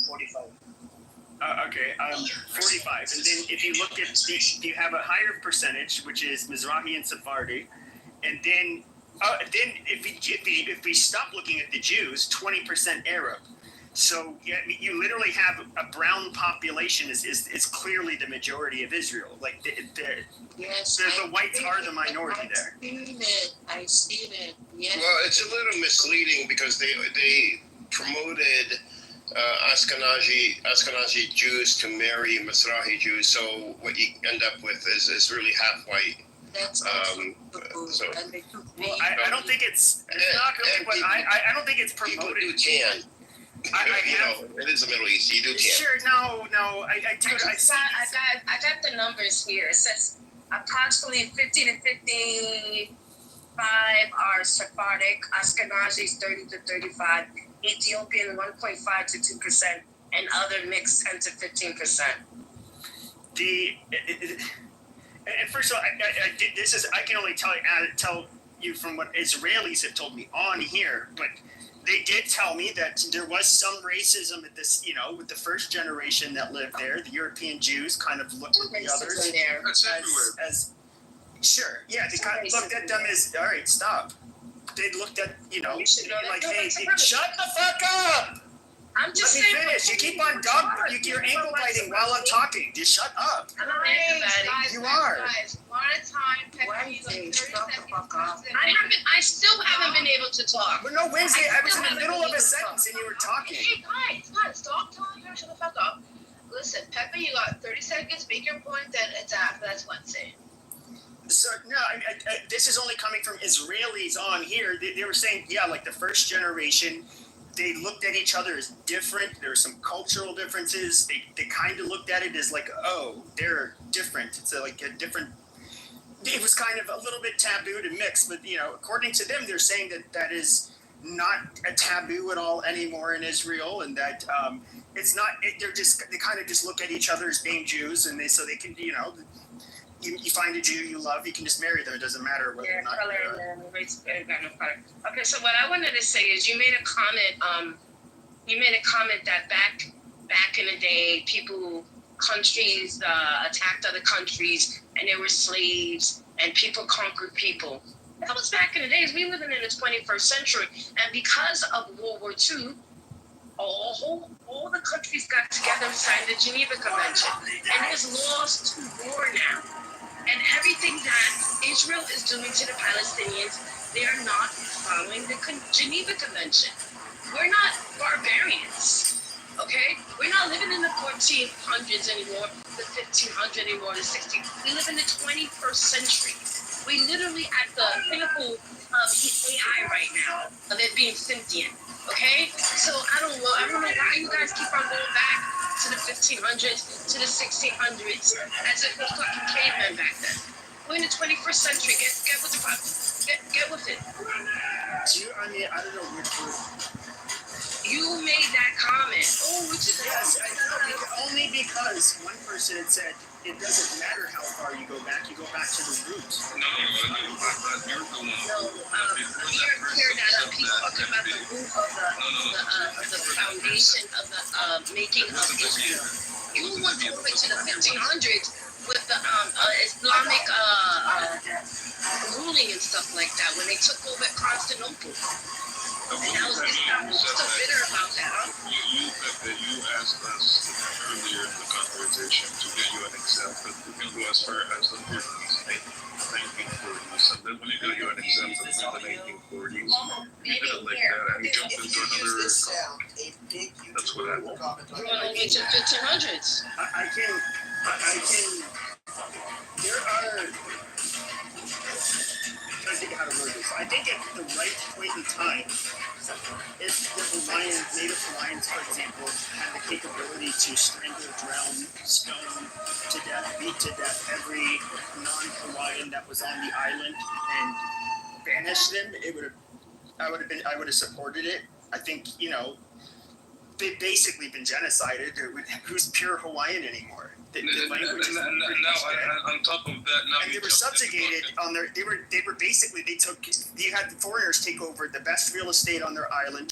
45. Okay, 45. And then if you look at you have a higher percentage, which is Mizrahi and Sephardi, and then if we stop looking at the Jews, 20% Arab. So you literally have a brown population is clearly the majority of Israel. Like the whites are the minority there. I've seen it. Yes. Well, it's a little misleading because they promoted Ashkenazi Jews to marry Mizrahi Jews. So what you end up with is really half white. That's so, I don't think it's not really what I don't think it's promoted. People do tan. It is the Middle East. You do tan. Sure, no, I do. I got the numbers here. It says approximately 50 to 55 are Sephardic, Ashkenazis 30 to 35, Ethiopian 1.5 to 2%, and other mixed 10 to 15%. And first of all, I can only tell you from what Israelis have told me on here, but they did tell me that there was some racism at this, with the first generation that lived there. The European Jews kind of looked at the others as sure, yeah, they kind of looked at them as, all right, stop. They looked at, like, hey, shut the fuck up. I'm just Let me finish. You keep on you're ankle biting while I'm talking. Just shut up. Guys, you are. Guys, one at a time. Wednesday, shut the fuck up. I still haven't been able to talk. But no, Wednesday, I was in the middle of a sentence and you were talking. Hey, guys, stop telling her to shut the fuck up. Listen, Pepper, you got 30 seconds. Make your point. Then it's after. That's Wednesday. So no, this is only coming from Israelis on here. They were saying, yeah, like the first generation, they looked at each other as different. There were some cultural differences. They kind of looked at it as like, oh, they're different. It's like a different. It was kind of a little bit taboo to mix, but according to them, they're saying that is not a taboo at all anymore in Israel, and that it's not. They kind of just look at each other as being Jews, and they can You find a Jew you love, you can just marry them. It doesn't matter whether or not. Okay, so what I wanted to say is you made a comment. You made a comment that back in the day, countries attacked other countries, and there were slaves, and people conquered people. That was back in the days. We living in the 21st century, and because of World War II, all the countries got together and signed the Geneva Convention, and there's laws to war now. And everything that Israel is doing to the Palestinians, they are not following the Geneva Convention. We're not barbarians, okay? We're not living in the 1400s anymore, the 1500s anymore, the 1600s. We live in the 21st century. We literally at the pinnacle of AI right now, of it being sentient, okay? So I don't know why you guys keep on going back to the 1500s, to the 1600s, as if we're fucking cavemen back then. We're in the 21st century. Get with the get with it. I don't know which word. You made that comment. Oh, which is yes, I know, only because one person had said it doesn't matter how far you go back to the roots. No, you're clear that up. He's talking about the root of the foundation of the making of Israel. You went over to the 1500s with the Islamic ruling and stuff like that when they took over Constantinople. And that was Islam. Who's so bitter about that, huh? You asked us earlier in the conversation to get you an example. You can go as far as the 1940s, and then when you get you an example from the 1940s, you did it like that, and you jumped into another. That's what happened. You want to get to 1500s? I can. There are. I think how to word this. I think at the right point in time, if the Native Hawaiians, for example, had the capability to strangle, drown, stone to death, beat to death every non-Hawaiian that was on the island and banish them, I would have supported it. I think, they've basically been genocided. Who's pure Hawaiian anymore? The language is now, on top of that, now and they were subjugated on their. They were basically, you had the foreigners take over the best real estate on their island.